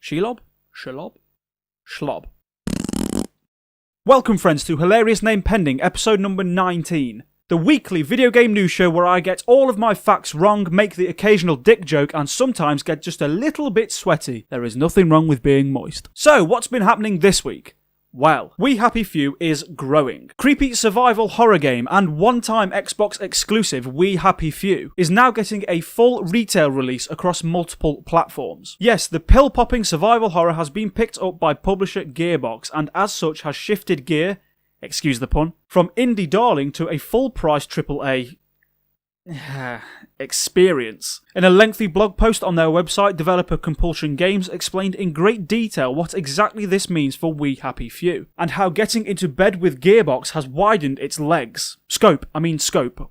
Shelob? Shelob? Shelob. Welcome friends to Hilarious Name Pending, episode number 19. The weekly video game news show where I get all of my facts wrong, make the occasional dick joke, and sometimes get just a little bit sweaty. There is nothing wrong with being moist. So, what's been happening this week? Well, We Happy Few is growing. Creepy survival horror game and one-time Xbox exclusive We Happy Few is now getting a full retail release across multiple platforms. Yes, the pill-popping survival horror has been picked up by publisher Gearbox and as such has shifted gear, excuse the pun, from indie darling to a full-price AAA experience. In a lengthy blog post on their website, developer Compulsion Games explained in great detail what exactly this means for We Happy Few, and how getting into bed with Gearbox has widened its legs.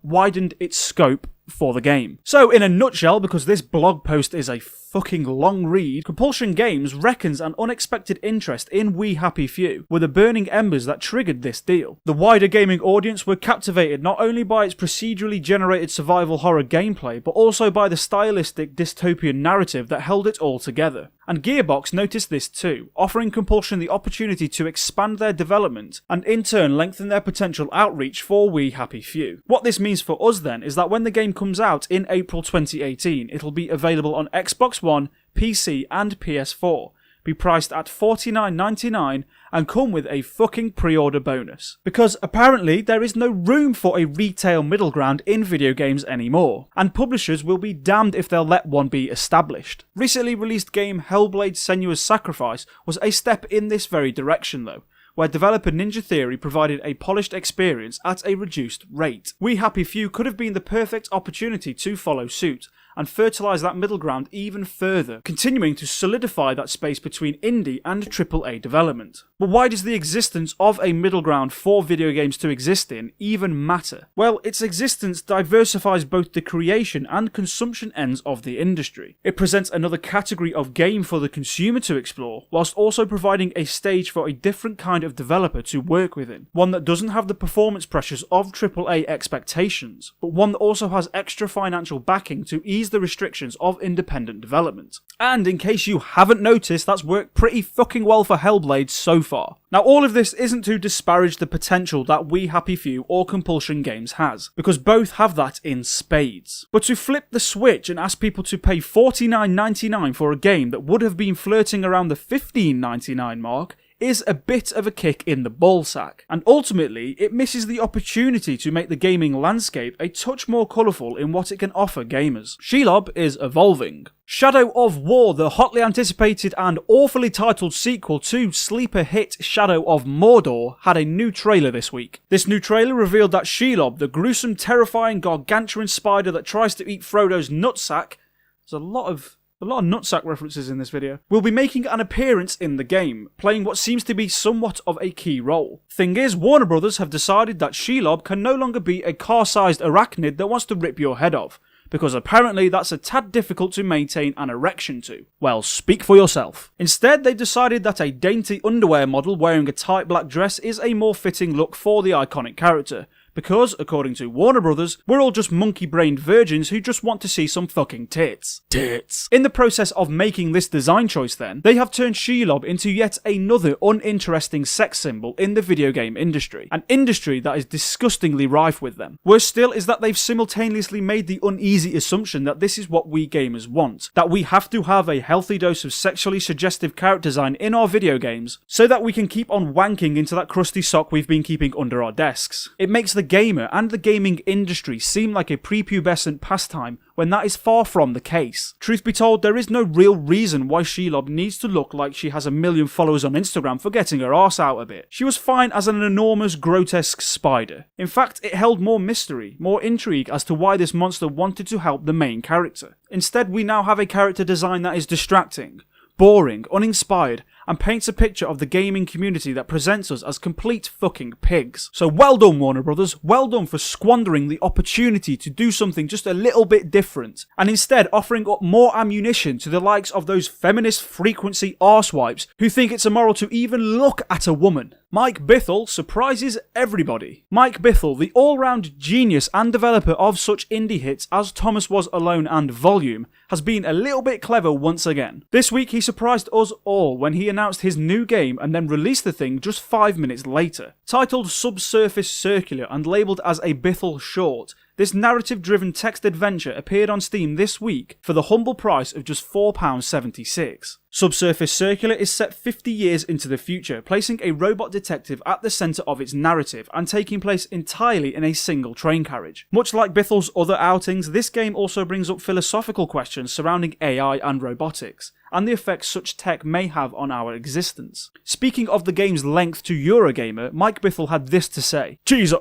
Widened its scope for the game. So, in a nutshell, because this blog post is a fucking long read, Compulsion Games reckons an unexpected interest in We Happy Few were the burning embers that triggered this deal. The wider gaming audience were captivated not only by its procedurally generated survival horror gameplay, but also by the stylistic dystopian narrative that held it all together. And Gearbox noticed this too, offering Compulsion the opportunity to expand their development and in turn lengthen their potential outreach for We Happy Few. What this means for us then is that when the game comes out in April 2018, it'll be available on Xbox One, PC and PS4, be priced at $49.99 and come with a fucking pre-order bonus. Because apparently there is no room for a retail middle ground in video games anymore, and publishers will be damned if they'll let one be established. Recently released game Hellblade: Senua's Sacrifice was a step in this very direction though, where developer Ninja Theory provided a polished experience at a reduced rate. We Happy Few could have been the perfect opportunity to follow suit, and fertilise that middle ground even further, continuing to solidify that space between indie and AAA development. But why does the existence of a middle ground for video games to exist in even matter? Well, its existence diversifies both the creation and consumption ends of the industry. It presents another category of game for the consumer to explore, whilst also providing a stage for a different kind of developer to work within. One that doesn't have the performance pressures of AAA expectations, but one that also has extra financial backing to ease the restrictions of independent development. And in case you haven't noticed, that's worked pretty fucking well for Hellblade so far. Now, all of this isn't to disparage the potential that We Happy Few or Compulsion Games has, because both have that in spades. But to flip the switch and ask people to pay $49.99 for a game that would have been flirting around the $15.99 mark is a bit of a kick in the ballsack, and ultimately it misses the opportunity to make the gaming landscape a touch more colourful in what it can offer gamers. Shelob is evolving. Shadow of War, the hotly anticipated and awfully titled sequel to sleeper hit Shadow of Mordor, had a new trailer this week. This new trailer revealed that Shelob, the gruesome, terrifying, gargantuan spider that tries to eat Frodo's nutsack, there's a lot of nutsack references in this video, will be making an appearance in the game, playing what seems to be somewhat of a key role. Thing is, Warner Brothers have decided that Shelob can no longer be a car-sized arachnid that wants to rip your head off, because apparently that's a tad difficult to maintain an erection to. Well, speak for yourself. Instead, they decided that a dainty underwear model wearing a tight black dress is a more fitting look for the iconic character, because, according to Warner Brothers, we're all just monkey-brained virgins who just want to see some fucking tits. Tits. In the process of making this design choice then, they have turned Shelob into yet another uninteresting sex symbol in the video game industry, an industry that is disgustingly rife with them. Worse still is that they've simultaneously made the uneasy assumption that this is what we gamers want, that we have to have a healthy dose of sexually suggestive character design in our video games, so that we can keep on wanking into that crusty sock we've been keeping under our desks. It makes the gamer and the gaming industry seem like a prepubescent pastime when that is far from the case. Truth be told, there is no real reason why Shelob needs to look like she has 1 million followers on Instagram for getting her arse out a bit. She was fine as an enormous, grotesque spider. In fact, it held more mystery, more intrigue as to why this monster wanted to help the main character. Instead, we now have a character design that is distracting, boring, uninspired, and paints a picture of the gaming community that presents us as complete fucking pigs. So well done, Warner Brothers, well done for squandering the opportunity to do something just a little bit different, and instead offering up more ammunition to the likes of those feminist frequency arsewipes who think it's immoral to even look at a woman. Mike Biffle surprises everybody. Mike Biffle, the all-round genius and developer of such indie hits as Thomas Was Alone and Volume, has been a little bit clever once again. This week he surprised us all when he announced his new game and then released the thing just 5 minutes later. Titled Subsurface Circular and labelled as a Biffle short, this narrative-driven text adventure appeared on Steam this week for the humble price of just £4.76. Subsurface Circular is set 50 years into the future, placing a robot detective at the centre of its narrative and taking place entirely in a single train carriage. Much like Biffle's other outings, this game also brings up philosophical questions surrounding AI and robotics, and the effects such tech may have on our existence. Speaking of the game's length to Eurogamer, Mike Biffle had this to say: Cheese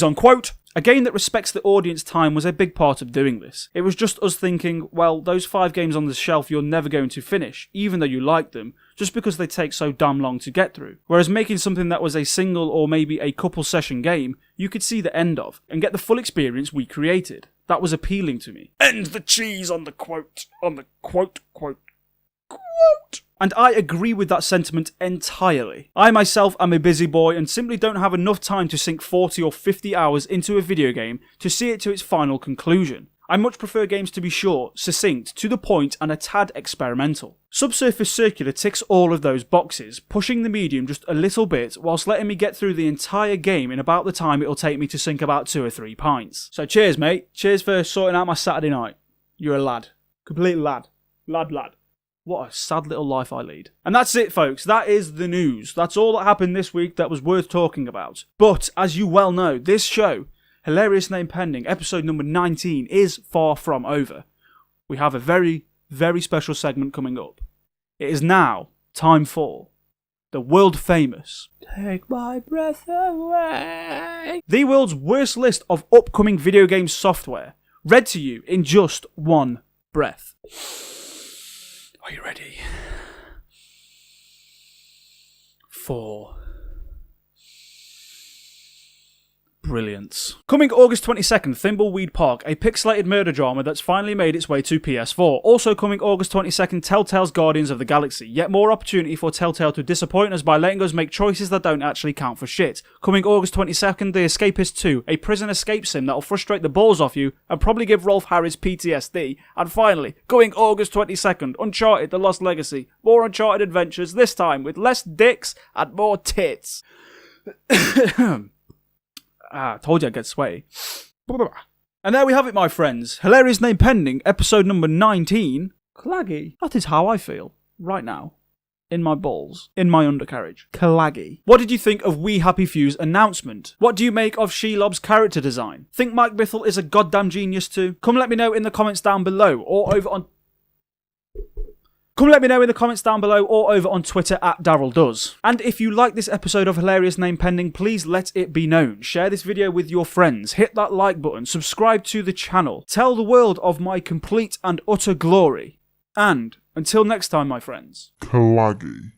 unquote. A game that respects the audience time was a big part of doing this. It was just us thinking, well, those 5 games on the shelf you're never going to finish, even though you like them, just because they take so damn long to get through. Whereas making something that was a single or maybe a couple session game, you could see the end of, and get the full experience we created. That was appealing to me. End the cheese on the quote. And I agree with that sentiment entirely. I myself am a busy boy and simply don't have enough time to sink 40 or 50 hours into a video game to see it to its final conclusion. I much prefer games to be short, succinct, to the point and a tad experimental. Subsurface Circular ticks all of those boxes, pushing the medium just a little bit whilst letting me get through the entire game in about the time it'll take me to sink about 2 or 3 pints. So cheers mate, cheers for sorting out my Saturday night. You're a lad. Complete lad. Lad. What a sad little life I lead. And that's it, folks. That is the news. That's all that happened this week that was worth talking about. But, as you well know, this show, Hilarious Name Pending, episode number 19, is far from over. We have a very, very special segment coming up. It is now time for the world famous Take My Breath Away, the world's worst list of upcoming video game software, read to you in just one breath. Are you ready? 4. Brilliance. Coming August 22nd, Thimbleweed Park, a pixelated murder drama that's finally made its way to PS4. Also coming August 22nd, Telltale's Guardians of the Galaxy. Yet more opportunity for Telltale to disappoint us by letting us make choices that don't actually count for shit. Coming August 22nd, The Escapist 2, a prison escape sim that'll frustrate the balls off you and probably give Rolf Harris PTSD. And finally, going August 22nd, Uncharted The Lost Legacy. More Uncharted adventures, this time with less dicks and more tits. Told you I'd get sweaty. And there we have it, my friends. Hilarious Name Pending, episode number 19. Claggy. That is how I feel right now. In my balls. In my undercarriage. Claggy. What did you think of We Happy Few's announcement? What do you make of Shelob's character design? Think Mike Biffle is a goddamn genius too? Come let me know in the comments down below or over on Twitter at DarrellDoes. And if you like this episode of Hilarious Name Pending, please let it be known. Share this video with your friends, hit that like button, subscribe to the channel, tell the world of my complete and utter glory. And until next time, my friends. Claggy.